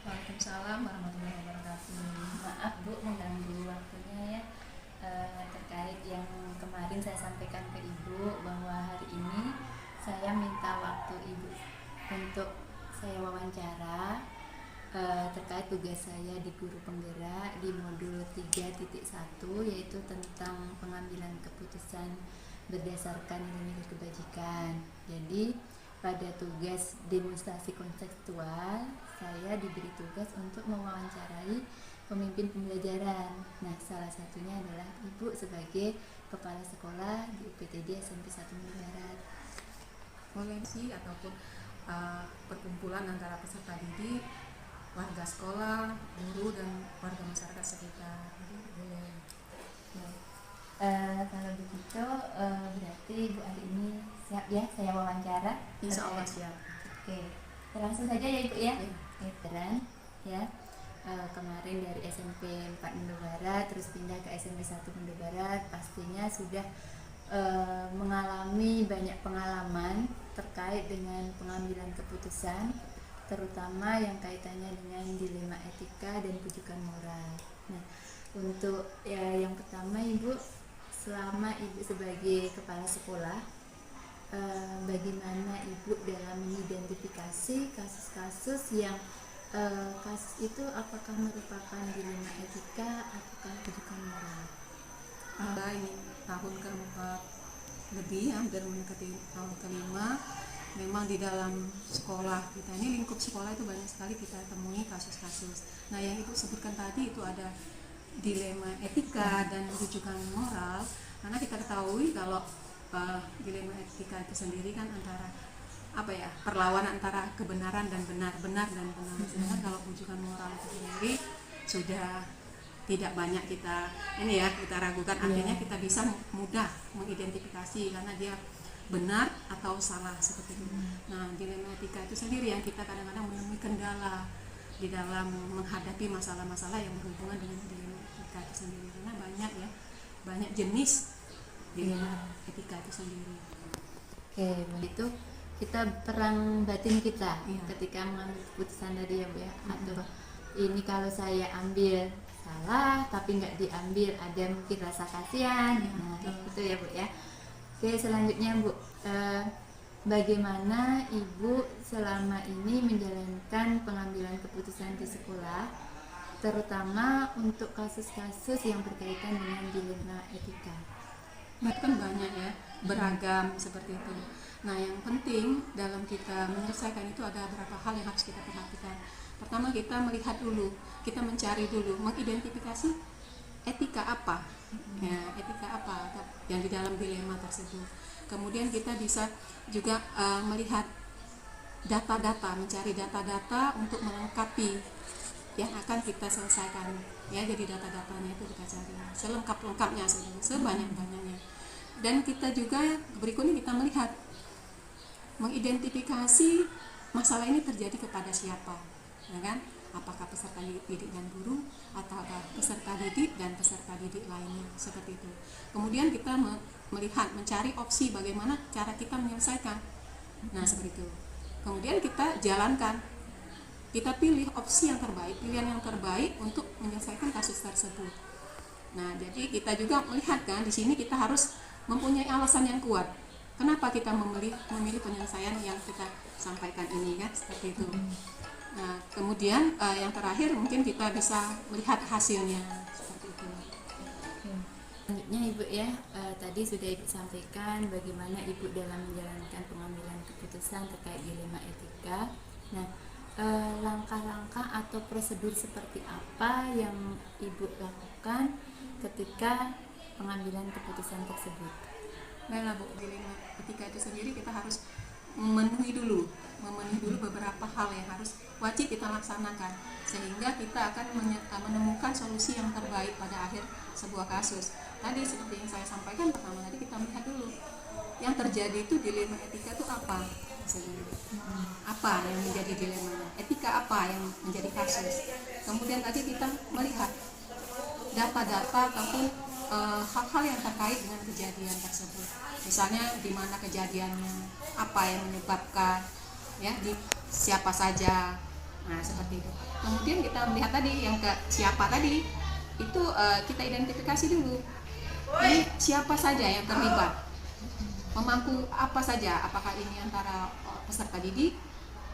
Waalaikumsalam warahmatullahi wabarakatuh. Maaf Bu mengganggu waktunya ya, terkait yang kemarin saya sampaikan ke Ibu bahwa hari ini saya minta waktu Ibu untuk saya wawancara terkait tugas saya di Guru Penggerak di modul 3.1, yaitu tentang pengambilan keputusan berdasarkan nilai-nilai kebajikan. Jadi pada tugas demonstrasi konseptual, saya diberi tugas untuk mewawancarai pemimpin pembelajaran. Nah, salah satunya adalah Ibu sebagai kepala sekolah di UPTD SMP 1 Mendut Barat. Koleksi ataupun perkumpulan antara peserta didik, warga sekolah, guru, dan warga masyarakat sekitar. Jadi boleh. Kalau begitu berarti Ibu hari ini siap ya saya wawancara? Insya Allah siap. Oke, langsung saja ya Ibu ya. Veteran ya, kemarin dari SMP 4 Mendut Barat terus pindah ke SMP 1 Mendut Barat, pastinya sudah mengalami banyak pengalaman terkait dengan pengambilan keputusan, terutama yang kaitannya dengan dilema etika dan rujukan moral. Nah, untuk yang pertama Ibu, selama Ibu sebagai kepala sekolah, bagaimana Ibu dalam mengidentifikasi kasus-kasus yang kasus itu apakah merupakan dilema etika ataukah rujukan moral? Ini tahun keempat lebih, hampir mendekati tahun kelima. Memang di dalam sekolah kita ini, lingkup sekolah itu banyak sekali kita temui kasus-kasus. Nah, yang Ibu sebutkan tadi itu ada dilema etika dan rujukan moral, karena kita ketahui kalau dilema etika itu sendiri kan antara perlawanan antara kebenaran dan benar dan benar. Sedangkan kalau rujukan moral itu sendiri sudah tidak banyak kita ragukan, artinya kita bisa mudah mengidentifikasi karena dia benar atau salah seperti itu. Nah, dilema etika itu sendiri yang kita kadang-kadang menemui kendala di dalam menghadapi masalah-masalah yang berhubungan dengan dilema etika itu sendiri, karena banyak jenis dilema etika itu sendiri. Oke, begitu kita perang batin kita ketika mengambil keputusan tadi ya Bu ya. Atau ini kalau saya ambil salah tapi nggak diambil, ada mungkin rasa kasihan. Nah, itu ya Bu ya. Oke, selanjutnya Bu, bagaimana Ibu selama ini menjalankan pengambilan keputusan di sekolah, terutama untuk kasus-kasus yang berkaitan dengan dilema etika? Kan banyak ya, beragam seperti itu. Nah, yang penting dalam kita menyelesaikan itu ada beberapa hal yang harus kita perhatikan. Pertama, kita melihat dulu, kita mencari dulu, mengidentifikasi etika apa, etika apa yang di dalam dilema tersebut. Kemudian kita bisa juga melihat data-data, mencari data-data untuk melengkapi yang akan kita selesaikan. Ya, jadi data-datanya itu kita cari selengkap-lengkapnya, sebanyak-banyaknya. Dan kita juga berikutnya kita melihat, mengidentifikasi masalah ini terjadi kepada siapa, ya kan? Apakah peserta didik dan guru, atau peserta didik dan peserta didik lainnya, seperti itu. Kemudian kita melihat, mencari opsi bagaimana cara kita menyelesaikan. Nah, seperti itu. Kemudian kita jalankan, kita pilih opsi yang terbaik, pilihan yang terbaik untuk menyelesaikan kasus tersebut. Nah, jadi kita juga melihat kan, di sini kita harus mempunyai alasan yang kuat. Kenapa kita memilih penyelesaian yang kita sampaikan ini kan, seperti itu. Nah, kemudian yang terakhir mungkin kita bisa melihat hasilnya, seperti itu. Selanjutnya Ibu ya, tadi sudah Ibu sampaikan bagaimana Ibu dalam menjalankan pengambilan keputusan terkait dilema etika. Nah, langkah-langkah atau prosedur seperti apa yang Ibu lakukan ketika pengambilan keputusan tersebut? Baiklah Bu, dilema etika itu sendiri kita harus memenuhi dulu beberapa hal yang harus wajib kita laksanakan sehingga kita akan menemukan solusi yang terbaik pada akhir sebuah kasus. Tadi seperti yang saya sampaikan, pertama tadi kita melihat dulu yang terjadi itu dilema etika itu apa, apa yang menjadi dilemanya, etika apa yang menjadi kasus. Kemudian tadi kita melihat data-data ataupun hal-hal yang terkait dengan kejadian tersebut. Misalnya di mana kejadiannya, apa yang menyebabkan, ya, di siapa saja. Nah, seperti itu. Kemudian kita melihat tadi yang ke siapa tadi itu kita identifikasi dulu. Ini siapa saja yang terlibat, memangku apa saja, apakah ini antara peserta didik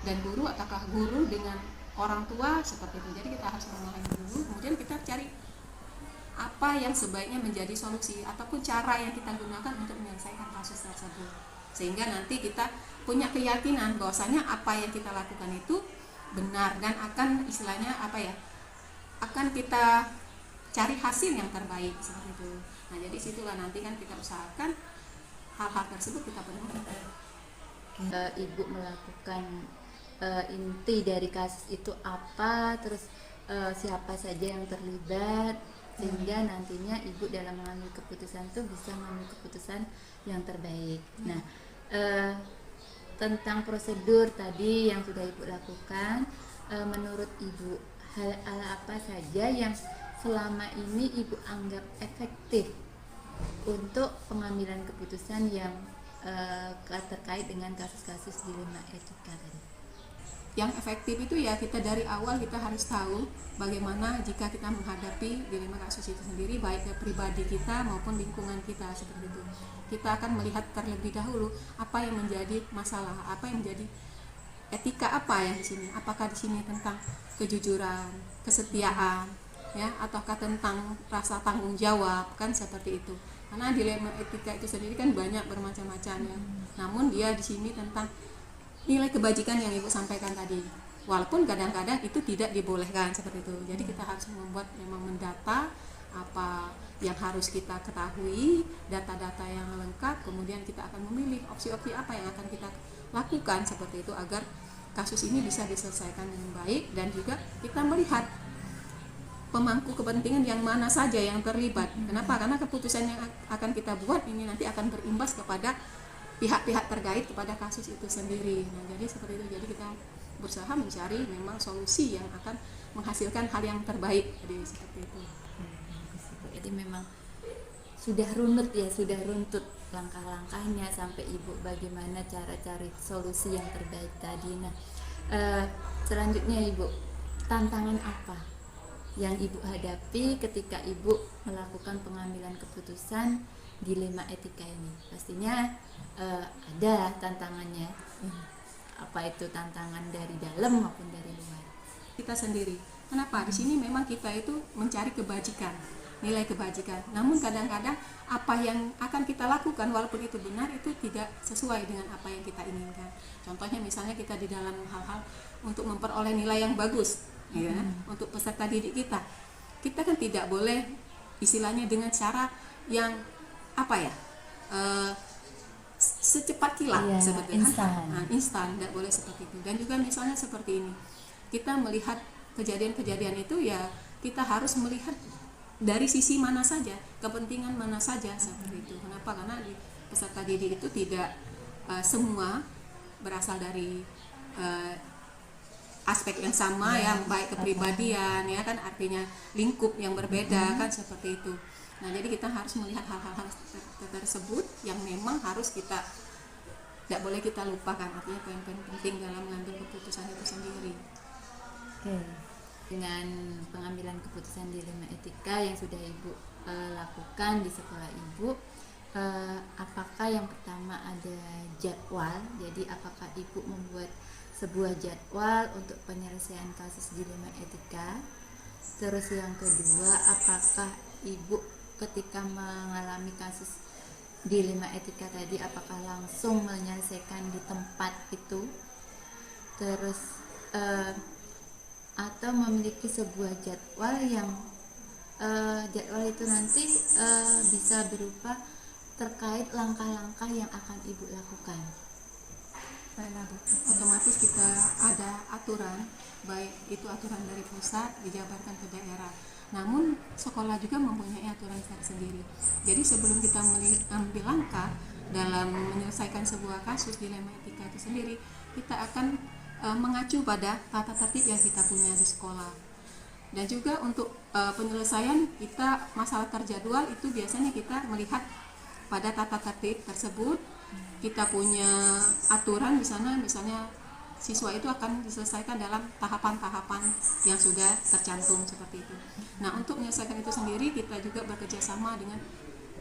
dan guru ataukah guru dengan orang tua, seperti itu. Jadi kita harus memahami dulu, kemudian kita cari apa yang sebaiknya menjadi solusi ataupun cara yang kita gunakan untuk menyelesaikan kasus tersebut, sehingga nanti kita punya keyakinan bahwasanya apa yang kita lakukan itu benar dan akan istilahnya apa ya, akan kita cari hasil yang terbaik, seperti itu. Nah, jadi situlah nanti kan kita usahakan hal-hal tersebut kita penuhi. Ibu melakukan inti dari kasus itu apa, terus siapa saja yang terlibat, sehingga nantinya Ibu dalam mengambil keputusan itu bisa mengambil keputusan yang terbaik. Nah, tentang prosedur tadi yang sudah Ibu lakukan, menurut Ibu hal apa saja yang selama ini Ibu anggap efektif untuk pengambilan keputusan yang terkait dengan kasus-kasus dilema etika tadi? Yang efektif itu ya kita dari awal kita harus tahu bagaimana jika kita menghadapi dilema kasus itu sendiri, baik ke pribadi kita maupun lingkungan kita, seperti itu. Kita akan melihat terlebih dahulu apa yang menjadi masalah, apa yang menjadi etika apa yang di sini. Apakah di sini tentang kejujuran, kesetiaan, ya, ataukah tentang rasa tanggung jawab, kan seperti itu. Karena dilema etika itu sendiri kan banyak bermacam-macam ya. Namun dia di sini tentang nilai kebajikan yang Ibu sampaikan tadi, walaupun kadang-kadang itu tidak dibolehkan, seperti itu. Jadi kita harus membuat, memang mendata apa yang harus kita ketahui, data-data yang lengkap, kemudian kita akan memilih opsi-opsi apa yang akan kita lakukan, seperti itu, agar kasus ini bisa diselesaikan dengan baik. Dan juga kita melihat pemangku kepentingan yang mana saja yang terlibat. Kenapa? Karena keputusan yang akan kita buat ini nanti akan berimbas kepada pihak-pihak terkait kepada kasus itu sendiri. Nah, jadi seperti itu. Jadi kita berusaha mencari memang solusi yang akan menghasilkan hal yang terbaik. Jadi seperti itu. Jadi memang sudah runut ya, sudah runtut langkah-langkahnya sampai Ibu bagaimana cara cari solusi yang terbaik tadi. Nah, selanjutnya Ibu, tantangan apa yang Ibu hadapi ketika Ibu melakukan pengambilan keputusan dilema etika ini? Pastinya ada tantangannya. Apa itu tantangan dari dalam maupun dari luar? Kita sendiri. Kenapa? Di sini memang kita itu mencari kebajikan, nilai kebajikan. Namun kadang-kadang apa yang akan kita lakukan walaupun itu benar itu tidak sesuai dengan apa yang kita inginkan. Contohnya misalnya kita di dalam hal-hal untuk memperoleh nilai yang bagus, ya, untuk peserta didik kita. Kita kan tidak boleh istilahnya dengan cara yang apa ya? Secepat kilat, seperti instan, tidak boleh seperti itu. Dan juga misalnya seperti ini, kita melihat kejadian-kejadian itu ya kita harus melihat dari sisi mana saja, kepentingan mana saja, seperti itu. Kenapa? Karena di peserta didik itu tidak semua berasal dari aspek yang sama, ya, baik kepribadian, ya kan, artinya lingkup yang berbeda, kan seperti itu. Nah, jadi kita harus melihat hal-hal tersebut yang memang harus kita tidak boleh kita lupakan, artinya poin-poin penting dalam mengambil keputusan itu sendiri. Oke. Dengan pengambilan keputusan dilema etika yang sudah Ibu lakukan di sekolah Ibu, apakah yang pertama ada jadwal? Jadi apakah Ibu membuat sebuah jadwal untuk penyelesaian kasus dilema etika? Terus yang kedua, apakah Ibu ketika mengalami kasus dilema etika tadi apakah langsung menyelesaikan di tempat itu? Terus eh, atau memiliki sebuah jadwal yang jadwal itu nanti bisa berupa terkait langkah-langkah yang akan ibu lakukan. Baiklah Bu, otomatis kita ada aturan, baik itu aturan dari pusat dijabarkan ke daerah. Namun sekolah juga mempunyai aturan tersendiri. Jadi sebelum kita ambil langkah dalam menyelesaikan sebuah kasus dilema etika itu sendiri, kita akan mengacu pada tata tertib yang kita punya di sekolah. Dan juga untuk penyelesaian kita masalah terjadwal itu biasanya kita melihat pada tata tertib tersebut. Kita punya aturan di sana, misalnya siswa itu akan diselesaikan dalam tahapan-tahapan yang sudah tercantum seperti itu. Nah, untuk menyelesaikan itu sendiri kita juga bekerja sama dengan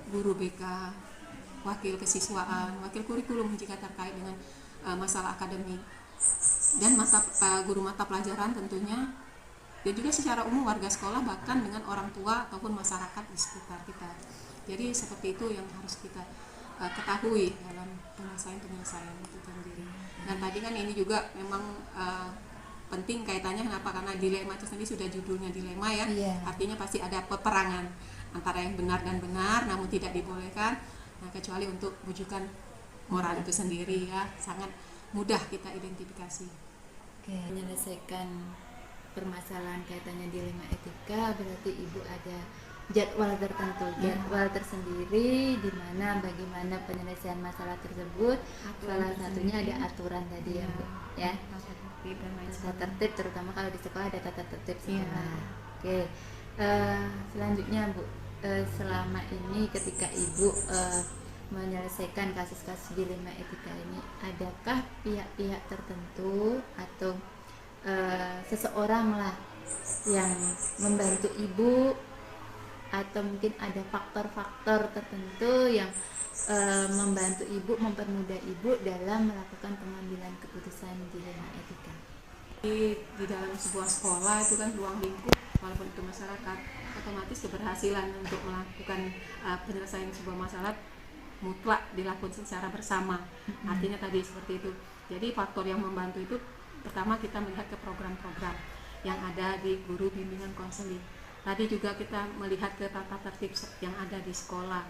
guru BK, wakil kesiswaan, wakil kurikulum jika terkait dengan masalah akademik, dan guru mata pelajaran tentunya, dan juga secara umum warga sekolah, bahkan dengan orang tua ataupun masyarakat di sekitar kita. Jadi seperti itu yang harus kita ketahui dalam penyelesaian itu sendiri. Dan tadi kan ini juga memang penting kaitannya, kenapa? Karena dilema itu sendiri sudah judulnya dilema ya. Artinya pasti ada peperangan antara yang benar dan benar, namun tidak dibolehkan. Nah, kecuali untuk wujudan moral itu sendiri ya, sangat mudah kita identifikasi. Oke, menyelesaikan permasalahan kaitannya dilema etika berarti ibu ada jadwal tertentu, jadwal tersendiri di mana bagaimana penyelesaian masalah tersebut. Salah satunya ada aturan tadi ya Bu, ya. Tata tertib, terutama kalau di sekolah ada tata tertib sekolah. Oke. Selanjutnya Bu, selama ini ketika ibu menyelesaikan kasus-kasus dilema etika ini, adakah pihak-pihak tertentu atau seseorang lah yang membantu ibu, atau mungkin ada faktor-faktor tertentu yang membantu ibu, mempermudah ibu dalam melakukan pengambilan keputusan dilema etika? Di dalam sebuah sekolah itu kan ruang lingkup, walaupun itu masyarakat, otomatis keberhasilan untuk melakukan penyelesaian sebuah masalah mutlak dilakukan secara bersama. Artinya tadi seperti itu. Jadi faktor yang membantu itu, pertama kita melihat ke program-program yang ada di guru bimbingan konseling. Tadi juga kita melihat ke tata tertib yang ada di sekolah.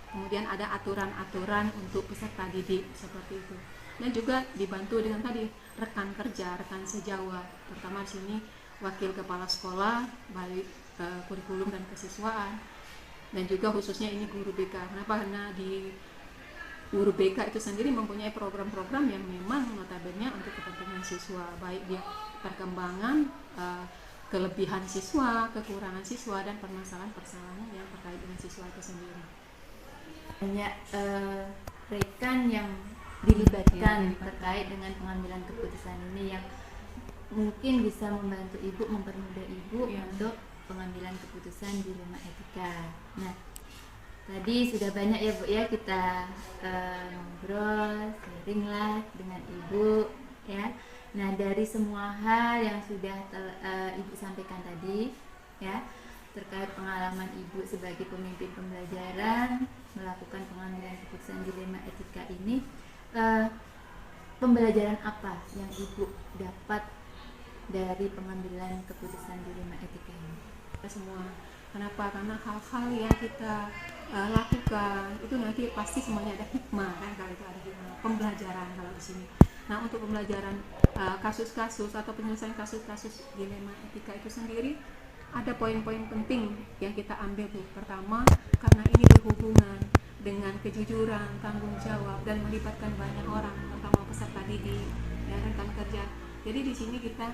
Kemudian ada aturan-aturan untuk peserta didik seperti itu. Dan juga dibantu dengan tadi rekan kerja, rekan sejawat. Pertama di sini wakil kepala sekolah, baik kurikulum dan kesiswaan. Dan juga khususnya ini guru BK. Kenapa? Karena di guru BK itu sendiri mempunyai program-program yang memang notabene untuk kepentingan siswa, baik dia perkembangan, kelebihan siswa, kekurangan siswa, dan permasalahan-permasalahan yang terkait dengan siswa itu sendiri. Banyak rekan yang dilibatkan terkait dengan pengambilan keputusan ini yang mungkin bisa membantu ibu, mempermudah ibu untuk pengambilan keputusan dilema etika. Nah, tadi sudah banyak ya Bu ya kita ngobrol, sharing lah dengan ibu ya. Nah, dari semua hal yang sudah ibu sampaikan tadi ya, terkait pengalaman ibu sebagai pemimpin pembelajaran melakukan pengambilan keputusan dilema etika ini, pembelajaran apa yang ibu dapat dari pengambilan keputusan dilema etika ini? Semua. Kenapa? Karena hal-hal yang kita lakukan itu nanti pasti semuanya ada hikmah kan, kalau itu ada hikmah pembelajaran kalau di sini. Nah, untuk pembelajaran kasus-kasus atau penyelesaian kasus-kasus dilema etika itu sendiri ada poin-poin penting yang kita ambil Bu. Pertama, karena ini berhubungan dengan kejujuran, tanggung jawab, dan melibatkan banyak orang, terutama peserta didik, ya, rekan kerja. Jadi di sini kita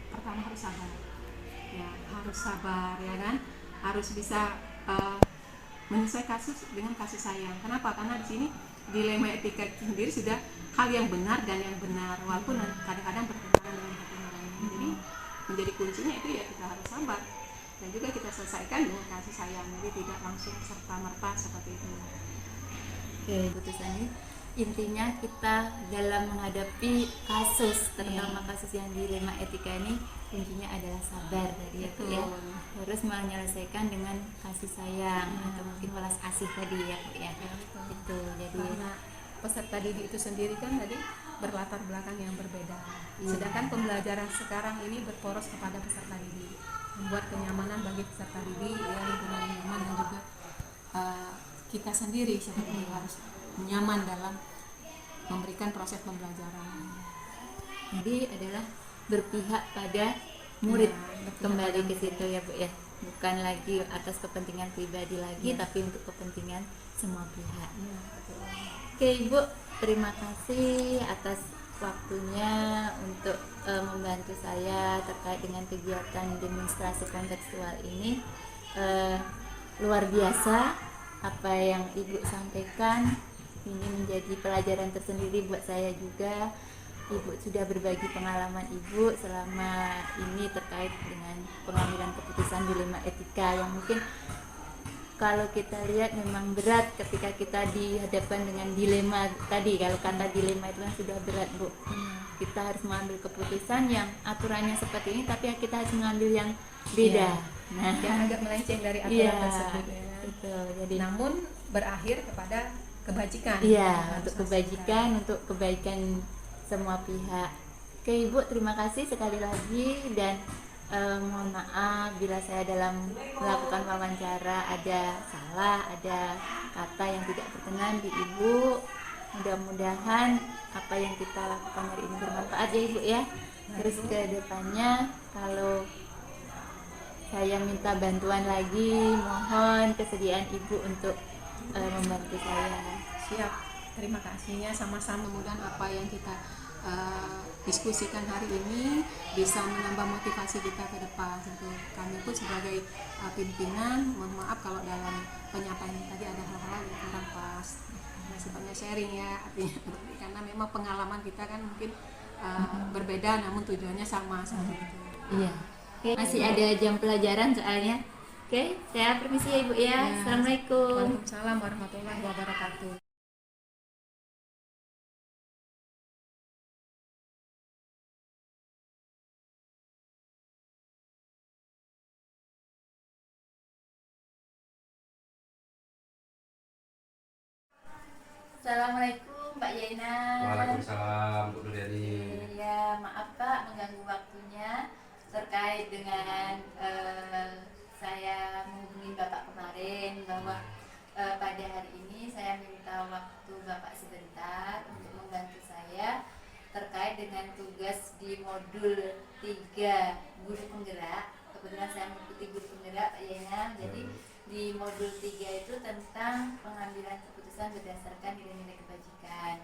pertama harus sabar, ya, harus sabar, ya kan, harus bisa menyelesaikan kasus dengan kasih sayang. Kenapa? Karena di sini dilema etika sendiri sudah hal yang benar dan yang benar, walaupun kadang-kadang bertentangan dengan hati nurani. Jadi menjadi kuncinya itu ya kita harus sabar dan juga kita selesaikan dengan kasih sayang, jadi tidak langsung serta-merta seperti itu. Oke, putusannya intinya kita dalam menghadapi kasus, terutama kasus yang dilema etika ini, kuncinya adalah sabar tadi ya Bu ya. Terus menyelesaikan dengan kasih sayang atau mungkin welas asih tadi ya Bu ya. Itu jadi peserta didik itu sendiri kan tadi berlatar belakang yang berbeda. Iya. Sedangkan pembelajaran sekarang ini berporos kepada peserta didik, membuat kenyamanan bagi peserta didik, ya, lingkungan yang nyaman, dan juga kita sendiri sebenarnya harus nyaman dalam memberikan proses pembelajaran. Jadi adalah berpihak pada murid, Ya, berpihak kembali pada ke situ ya Bu ya, bukan lagi atas kepentingan pribadi lagi, Ya. tapi untuk kepentingan semua pihak. Ya, betul. Oke Ibu, terima kasih atas waktunya untuk membantu saya terkait dengan kegiatan demonstrasi kontekstual ini. Luar biasa apa yang Ibu sampaikan, ini menjadi pelajaran tersendiri buat saya juga. Ibu sudah berbagi pengalaman Ibu selama ini terkait dengan pengambilan keputusan dilema etika yang mungkin kalau kita lihat memang berat ketika kita dihadapkan dengan dilema tadi. Kalau kata dilema itu kan sudah berat Bu. Kita harus mengambil keputusan yang aturannya seperti ini, tapi kita harus mengambil yang beda. Nah, Yang agak melenceng dari aturan iya, tersebut. Ya. betul. Jadi Namun berakhir kepada kebajikan. iya, Yang untuk harus kebajikan, untuk kebaikan semua pihak. Oke Ibu, terima kasih sekali lagi, dan mohon maaf bila saya dalam melakukan wawancara ada salah, ada kata yang tidak berkenan di Ibu. Mudah-mudahan apa yang kita lakukan hari ini bermanfaat ya Ibu ya. Terus ke depannya kalau saya minta bantuan lagi, mohon kesediaan Ibu untuk membantu saya. Siap. Terima kasihnya sama-sama. Mudah-mudahan apa yang kita diskusikan hari ini bisa menambah motivasi kita ke depan. Tentu kami pun sebagai pimpinan, mohon maaf kalau dalam penyampaian tadi ada hal-hal yang kurang pas. Nah, sifatnya sharing ya, artinya karena memang pengalaman kita kan mungkin berbeda, namun tujuannya sama seperti itu. Iya. Oke, masih ada jam pelajaran soalnya. Oke, saya permisi ya Ibu ya. Ya. Assalamualaikum. Waalaikumsalam warahmatullahi wabarakatuh. Assalamualaikum Mbak Yaina. Waalaikumsalam Bu Nuryani. Ya, maaf Pak mengganggu waktunya terkait dengan saya menghubungi Bapak kemarin bahwa pada hari ini saya minta waktu Bapak sebentar untuk membantu saya terkait dengan tugas di modul 3 guru penggerak. Kebetulan saya mengikuti guru penggerak Pak Yaina. Jadi di modul 3 itu tentang pengambilan keputusan berdasarkan nilai-nilai kebajikan.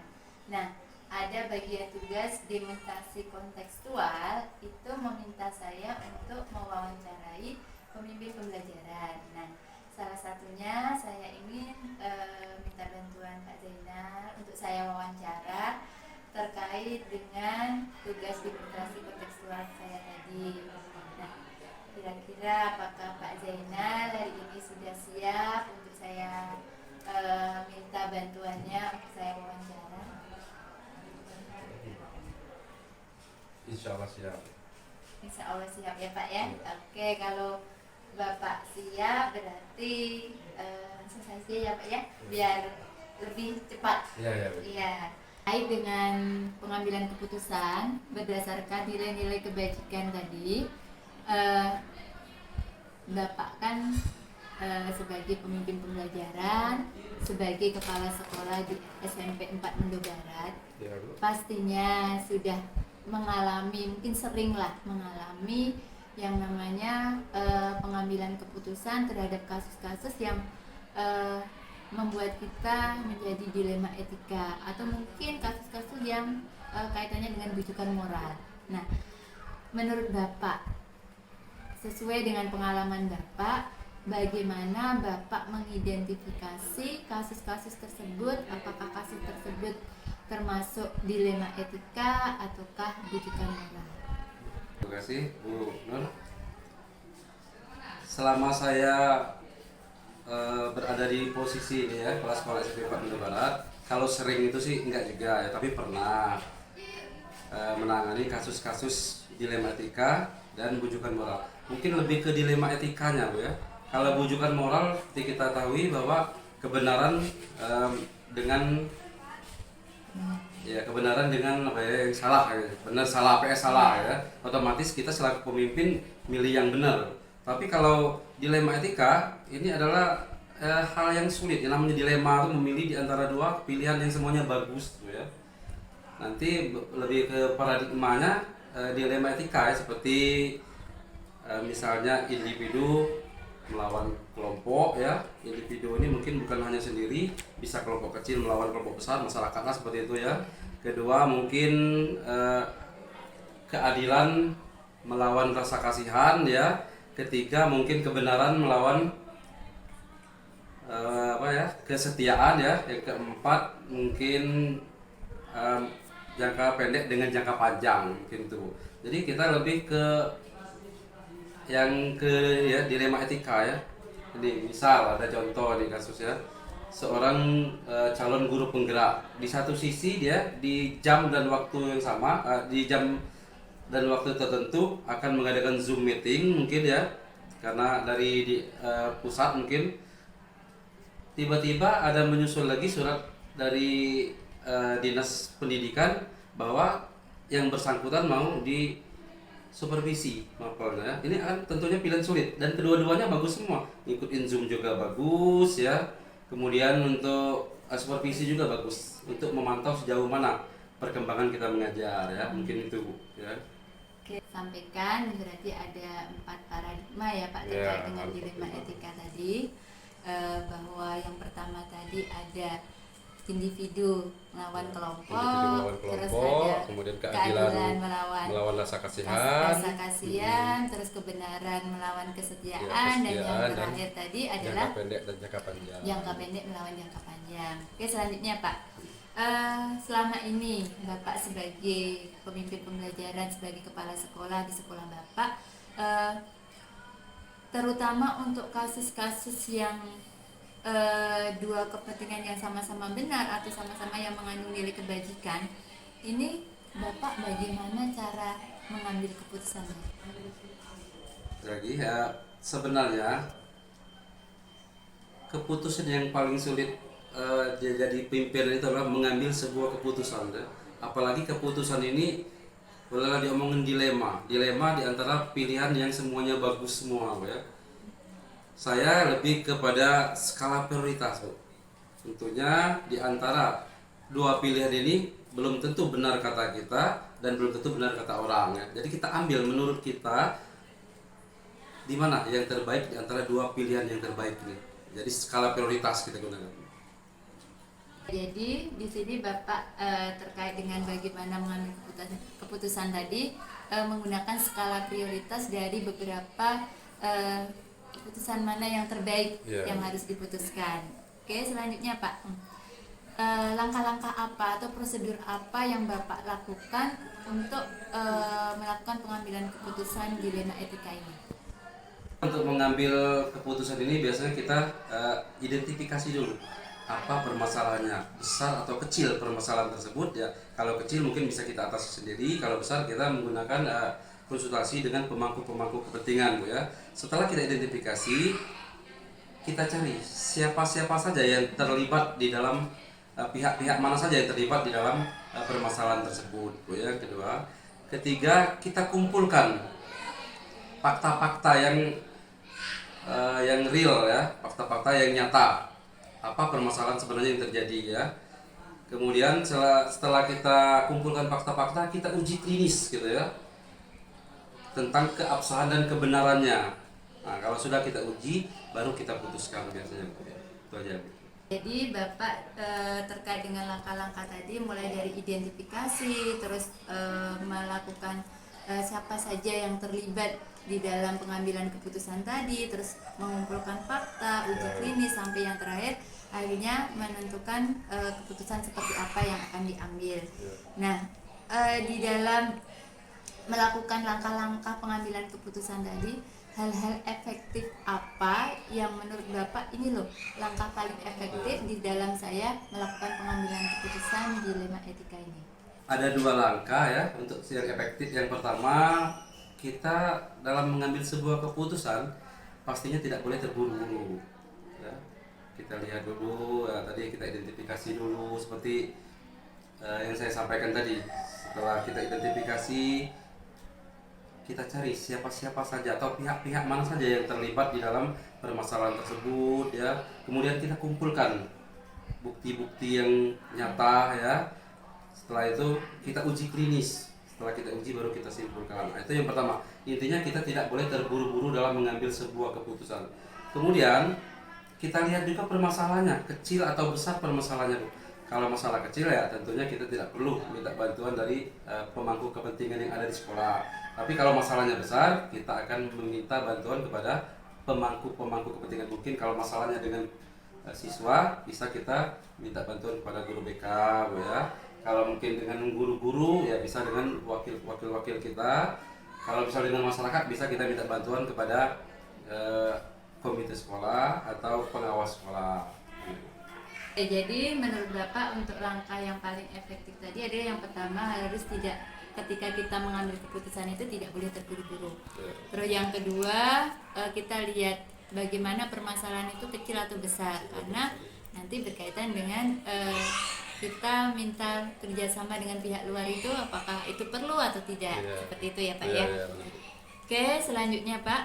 Nah, ada bagian tugas demonstrasi kontekstual itu meminta saya untuk mewawancarai pemimpin pembelajaran. Nah, salah satunya saya ingin minta bantuan Pak Zainal untuk saya wawancara terkait dengan tugas demonstrasi kontekstual saya tadi. Nah, kira-kira apakah Pak Zainal hari ini sudah siap untuk saya minta bantuannya untuk saya wawancara? Insya Allah siap. Insya Allah siap ya Pak ya. Oke, kalau Bapak siap berarti langsung saja ya Pak ya, biar lebih cepat. Iya, iya. Iya. Terkait dengan pengambilan keputusan berdasarkan nilai-nilai kebajikan tadi, Bapak kan sebagai pemimpin pembelajaran, sebagai kepala sekolah di SMP 4 Mendo Barat, Ya, Bu. pastinya sudah mengalami, mungkin sering lah mengalami yang namanya pengambilan keputusan terhadap kasus-kasus yang membuat kita menjadi dilema etika, atau mungkin kasus-kasus yang kaitannya dengan rujukan moral. Nah, menurut Bapak, sesuai dengan pengalaman Bapak, bagaimana Bapak mengidentifikasi kasus-kasus tersebut? Apakah kasus tersebut termasuk dilema etika ataukah rujukan moral? Terima kasih Bu Nur. Selama saya berada di posisi ini ya, kepala sekolah SMP 4 Mendo Barat, kalau sering itu sih enggak juga ya, tapi pernah menangani kasus-kasus dilema etika dan bujukan moral. Mungkin lebih ke dilema etikanya Bu ya. Kalau bujukan moral, seperti kita tahu bahwa kebenaran dengan Ya, kebenaran dengan apa ya yang salah ya. Benar salah PS salah ya. Otomatis kita selaku pemimpin milih yang benar. Tapi kalau dilema etika ini adalah hal yang sulit. Yang namanya dilema itu memilih di antara dua pilihan yang semuanya bagus tuh ya. Nanti lebih ke paradigmanya dilema etika ya, seperti misalnya individu melawan kelompok ya. Individu ini mungkin bukan hanya sendiri, bisa kelompok kecil melawan kelompok besar, masyarakatlah seperti itu ya. Kedua mungkin keadilan melawan rasa kasihan ya. Ketiga mungkin kebenaran melawan apa ya, kesetiaan ya. Yang keempat mungkin jangka pendek dengan jangka panjang mungkin tuh. Jadi kita lebih ke yang ke ya dilema etika ya. Jadi misal ada contoh di kasus ya, seorang calon guru penggerak, di satu sisi dia di jam dan waktu yang sama, di jam dan waktu tertentu akan mengadakan Zoom meeting mungkin ya, karena dari pusat mungkin tiba-tiba ada menyusul lagi surat dari dinas pendidikan bahwa yang bersangkutan mau di supervisi mapelnya. Ini kan tentunya pilihan sulit dan kedua-duanya bagus semua. Ngikutin Zoom juga bagus ya. Kemudian untuk supervisi juga bagus untuk memantau sejauh mana perkembangan kita mengajar ya. Mungkin itu Bu ya. Oke, sampaikan berarti ada 4 paradigma ya Pak terkait dengan dilema etika tadi. Bahwa yang pertama tadi ada individu melawan kelompok, terus ada kemudian keadilan melawan rasa kasihan, terus kebenaran melawan kesetiaan, dan yang terakhir tadi adalah jangka pendek dan jangka panjang. Jangka pendek melawan jangka panjang. Oke, selanjutnya Pak, selama ini Bapak sebagai pemimpin pembelajaran, sebagai kepala sekolah di sekolah Bapak, terutama untuk kasus-kasus yang dua kepentingan yang sama-sama benar atau sama-sama yang mengandung nilai kebajikan, ini Bapak bagaimana cara mengambil keputusannya? Jadi ya sebenarnya keputusan yang paling sulit dia jadi pimpinan itu adalah mengambil sebuah keputusan ya. Apalagi keputusan ini bolehlah diomongin dilema di antara pilihan yang semuanya bagus semua ya. Saya lebih kepada skala prioritas Bu. Tentunya di antara dua pilihan ini belum tentu benar kata kita dan belum tentu benar kata orang ya. Jadi kita ambil menurut kita di mana yang terbaik di antara dua pilihan yang terbaik ini. Jadi skala prioritas kita gunakan. Jadi di sini Bapak terkait dengan bagaimana mengambil keputusan tadi menggunakan skala prioritas dari beberapa keputusan mana yang terbaik yang harus diputuskan. Oke, selanjutnya Pak, langkah-langkah apa atau prosedur apa yang Bapak lakukan untuk melakukan pengambilan keputusan dilema etika ini? Untuk mengambil keputusan ini biasanya kita identifikasi dulu apa permasalahannya, besar atau kecil permasalahan tersebut ya. Kalau kecil mungkin bisa kita atasi sendiri, kalau besar kita menggunakan konsultasi dengan pemangku kepentingan Bu ya. Setelah kita identifikasi, kita cari siapa-siapa saja yang terlibat di dalam pihak-pihak mana saja yang terlibat di dalam permasalahan tersebut Bu ya. Kedua, ketiga kita kumpulkan fakta-fakta yang real ya, fakta-fakta yang nyata. Apa permasalahan sebenarnya yang terjadi ya. Kemudian setelah kita kumpulkan fakta-fakta, kita uji klinis gitu ya, tentang keabsahan dan kebenarannya. Nah, kalau sudah kita uji, baru kita putuskan biasanya. Itu aja. Jadi Bapak terkait dengan langkah-langkah tadi, mulai dari identifikasi, terus melakukan siapa saja yang terlibat di dalam pengambilan keputusan tadi, terus mengumpulkan fakta, uji klinis, sampai yang terakhir akhirnya menentukan keputusan seperti apa yang akan diambil. Nah, di dalam melakukan langkah-langkah pengambilan keputusan tadi, hal-hal efektif apa yang menurut Bapak ini loh langkah paling efektif di dalam saya melakukan pengambilan keputusan dilema etika ini? Ada dua langkah ya untuk yang efektif. Yang pertama, kita dalam mengambil sebuah keputusan pastinya tidak boleh terburu-buru ya. Kita lihat dulu ya, tadi kita identifikasi dulu seperti yang saya sampaikan tadi. Setelah kita identifikasi, kita cari siapa-siapa saja atau pihak-pihak mana saja yang terlibat di dalam permasalahan tersebut ya. Kemudian kita kumpulkan bukti-bukti yang nyata ya. Setelah itu kita uji klinis. Setelah kita uji baru kita simpulkan. Nah, itu yang pertama. Intinya kita tidak boleh terburu-buru dalam mengambil sebuah keputusan. Kemudian kita lihat juga permasalahannya, kecil atau besar permasalahannya. Kalau masalah kecil ya tentunya kita tidak perlu minta bantuan dari pemangku kepentingan yang ada di sekolah. Tapi kalau masalahnya besar, kita akan meminta bantuan kepada pemangku kepentingan. Mungkin kalau masalahnya dengan siswa, bisa kita minta bantuan kepada guru BK, ya. Kalau mungkin dengan guru-guru, ya bisa dengan wakil kita. Kalau misalnya dengan masyarakat, bisa kita minta bantuan kepada komite sekolah atau pengawas sekolah. Jadi menurut Bapak untuk langkah yang paling efektif tadi adalah yang pertama harus tidak, ketika kita mengambil keputusan itu tidak boleh terburu-buru. Terus yang kedua kita lihat bagaimana permasalahan itu kecil atau besar, karena nanti berkaitan dengan kita minta kerjasama dengan pihak luar itu apakah itu perlu atau tidak, seperti itu ya Pak ya. Oke, selanjutnya Pak,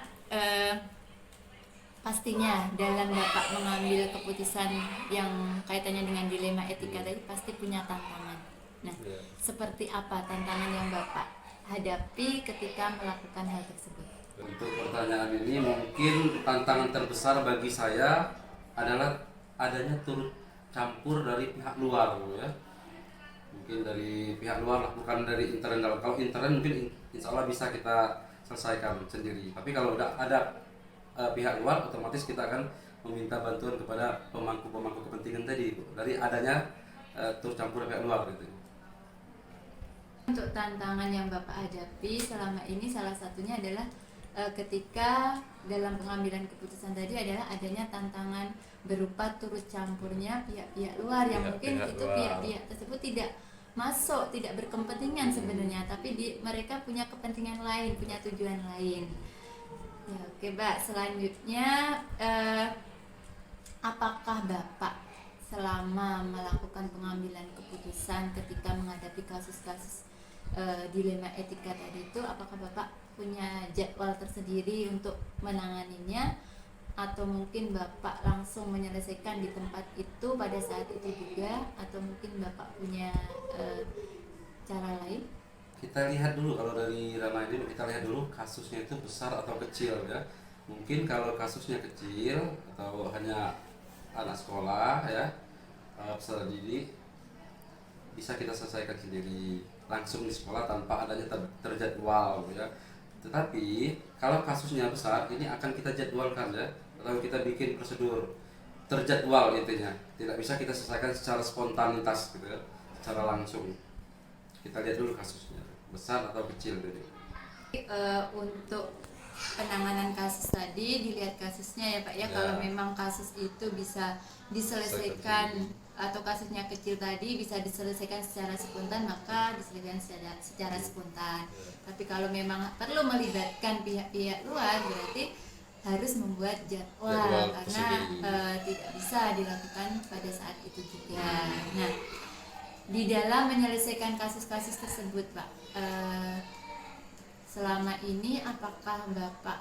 pastinya dalam Bapak mengambil keputusan yang kaitannya dengan dilema etika tadi pasti punya tantangan. Nah, seperti apa tantangan yang Bapak hadapi ketika melakukan hal tersebut? Untuk pertanyaan ini mungkin tantangan terbesar bagi saya adalah adanya turut campur dari pihak luar ya. Mungkin dari pihak luar lah, bukan dari intern dalam. Kalau intern mungkin insya Allah bisa kita selesaikan sendiri. Tapi kalau udah ada pihak luar, otomatis kita akan meminta bantuan kepada pemangku kepentingan tadi dari adanya turut campur pihak luar gitu. Untuk tantangan yang Bapak hadapi selama ini salah satunya adalah ketika dalam pengambilan keputusan tadi adalah adanya tantangan berupa turut campurnya pihak-pihak luar yang mungkin itu pihak-pihak tersebut tidak masuk, tidak berkepentingan sebenarnya, tapi mereka punya kepentingan lain, punya tujuan lain. Ya, oke Mbak, selanjutnya apakah Bapak selama melakukan pengambilan keputusan ketika menghadapi kasus-kasus dilema etika tadi itu, apakah Bapak punya jadwal tersendiri untuk menanganinya, atau mungkin Bapak langsung menyelesaikan di tempat itu pada saat itu juga, atau mungkin Bapak punya cara lain? Kita lihat dulu, kalau dari ranah ini kita lihat dulu kasusnya itu besar atau kecil ya. Mungkin kalau kasusnya kecil atau hanya anak sekolah ya, peserta didik, bisa kita selesaikan sendiri langsung di sekolah tanpa adanya terjadwal ya. Tetapi kalau kasusnya besar, ini akan kita jadwalkan ya, atau kita bikin prosedur terjadwal intinya. Tidak bisa kita selesaikan secara spontanitas gitu ya, secara langsung. Kita lihat dulu kasusnya besar atau kecil tadi. Untuk penanganan kasus tadi dilihat kasusnya ya Pak ya. Kalau memang kasus itu bisa diselesaikan atau kasusnya kecil tadi bisa diselesaikan secara spontan, maka diselesaikan secara spontan. Tapi kalau memang perlu melibatkan pihak-pihak luar, berarti harus membuat jadwal karena tidak bisa dilakukan pada saat itu juga. Nah, di dalam menyelesaikan kasus-kasus tersebut Pak, selama ini apakah Bapak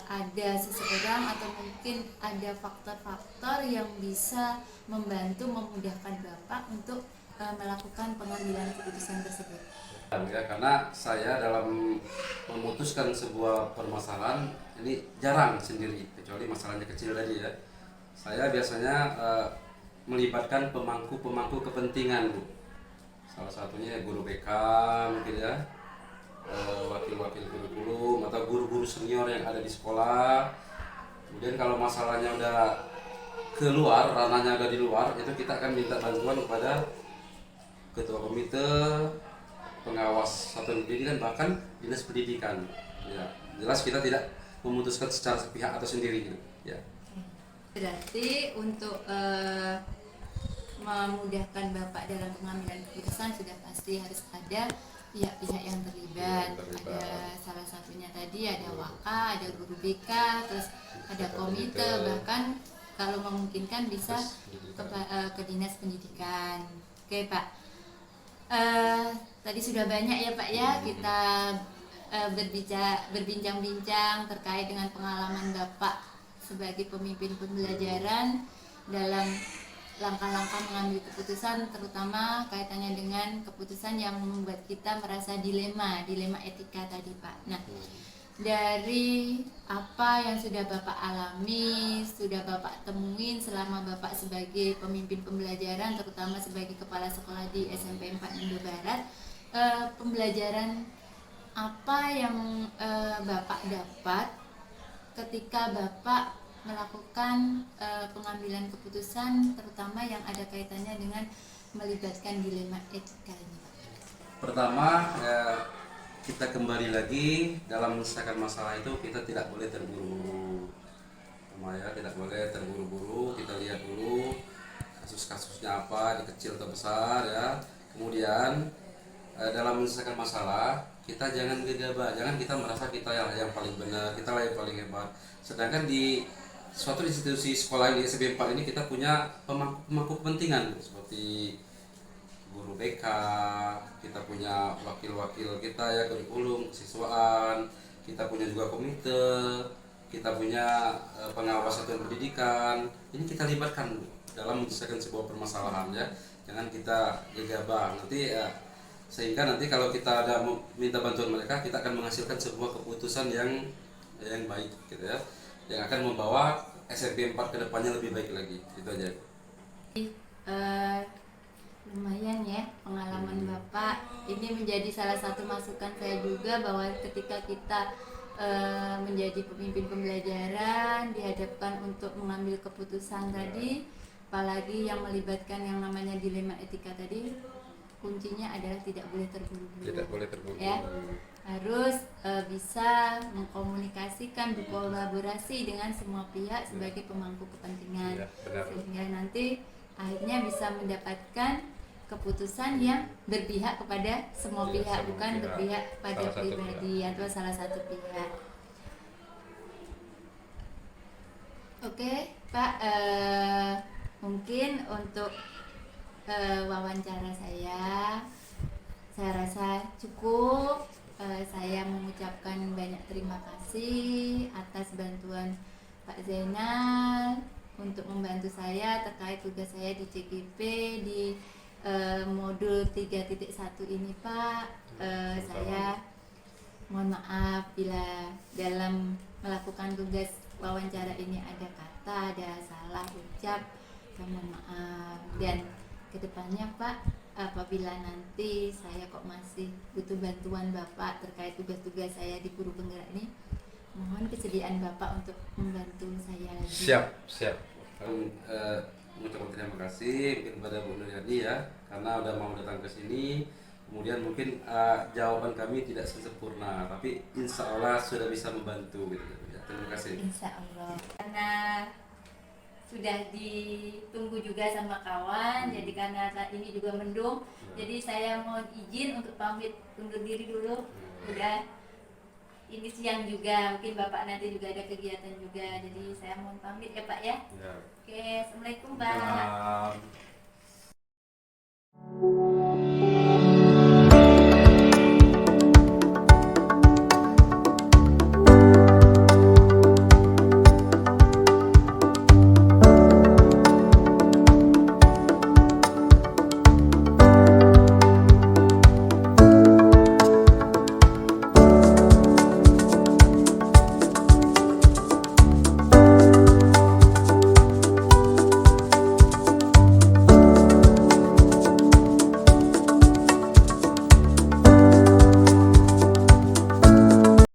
ada seseorang atau mungkin ada faktor-faktor yang bisa membantu memudahkan Bapak untuk melakukan pengambilan keputusan tersebut? Ya, karena saya dalam memutuskan sebuah permasalahan ini jarang sendiri, kecuali masalahnya kecil tadi ya. Saya biasanya melibatkan pemangku kepentingan, Bu. Salah satunya guru BK mungkin ya, wakil-wakil kurikulum atau guru-guru senior yang ada di sekolah. Kemudian kalau masalahnya udah keluar, ranahnya udah di luar, itu kita akan minta bantuan kepada ketua komite, pengawas satuan pendidikan, bahkan dinas pendidikan. Ya, jelas kita tidak memutuskan secara sepihak atau sendiri gitu. Ya. Berarti untuk memudahkan Bapak dalam pengambilan keputusan sudah pasti harus ada pihak-pihak yang terlibat. Ada salah satunya tadi ada waka, ada guru BK, terus ada komite, bahkan kalau memungkinkan bisa ke dinas pendidikan. Oke Pak, Tadi sudah banyak ya Pak ya kita berbincang-bincang terkait dengan pengalaman Bapak sebagai pemimpin pembelajaran dalam langkah-langkah mengambil keputusan, terutama kaitannya dengan keputusan yang membuat kita merasa dilema etika tadi Pak. Nah, dari apa yang sudah Bapak alami, sudah Bapak temuin selama Bapak sebagai pemimpin pembelajaran, terutama sebagai kepala sekolah di SMP 4 Indo Barat, pembelajaran apa yang Bapak dapat ketika Bapak melakukan pengambilan keputusan, terutama yang ada kaitannya dengan melibatkan dilema etika ini Pak? Pertama, kita kembali lagi dalam menyelesaikan masalah itu kita tidak boleh terburu-buru. Ya, tidak boleh terburu-buru. Kita lihat dulu kasus-kasusnya apa, di kecil atau besar ya. Kemudian dalam menyelesaikan masalah kita jangan gegabah, jangan kita merasa kita yang paling benar, kita lah yang paling hebat. Sedangkan di suatu institusi sekolah di SMP 4 ini kita punya pemangku kepentingan seperti guru BK, kita punya wakil-wakil kita ya, kurikulum, kesiswaan, kita punya juga komite, kita punya pengawas satuan pendidikan. Ini kita libatkan dalam menyelesaikan sebuah permasalahan ya. Jangan kita gegabah nanti sehingga nanti kalau kita ada minta bantuan mereka, kita akan menghasilkan sebuah keputusan yang baik gitu ya, yang akan membawa SMP 4 ke depannya lebih baik lagi. Itu aja. Lumayan ya pengalaman Bapak, ini menjadi salah satu masukan saya juga bahwa ketika kita menjadi pemimpin pembelajaran dihadapkan untuk mengambil keputusan tadi, apalagi yang melibatkan yang namanya dilema etika tadi, kuncinya adalah tidak boleh terburu-buru. Tidak boleh terburu-buru. Ya, harus bisa mengkomunikasikan, berkolaborasi dengan semua pihak sebagai pemangku kepentingan, Ya, benar. sehingga nanti akhirnya bisa mendapatkan keputusan yang berpihak kepada semua Ya, pihak, semua bukan pihak. berpihak pada Salah satu pribadi atau salah satu pihak. Oke, Pak, mungkin untuk wawancara saya rasa cukup. Saya mengucapkan banyak terima kasih atas bantuan Pak Zainal untuk membantu saya terkait tugas saya di CGP di modul 3.1 ini Pak. Saya mohon maaf bila dalam melakukan tugas wawancara ini ada kata, ada salah ucap, saya mohon maaf. Dan kedepannya Pak, apabila nanti saya kok masih butuh bantuan Bapak terkait tugas-tugas saya di guru penggerak ini, mohon kesediaan Bapak untuk membantu saya lagi. Siap. Mengucapkan terima kasih mungkin kepada Bu Nuryani ya, karena udah mau datang ke sini. Kemudian mungkin jawaban kami tidak sempurna, tapi insya Allah sudah bisa membantu gitu. Ya, terima kasih. Insya Allah. Karena sudah ditunggu juga sama kawan, jadi karena saat ini juga mendung, jadi saya mohon izin untuk pamit undur diri dulu. Udah ini siang juga, mungkin Bapak nanti juga ada kegiatan juga, jadi saya mohon pamit ya Pak ya. Ya. Oke, Assalamualaikum Pak. Salam.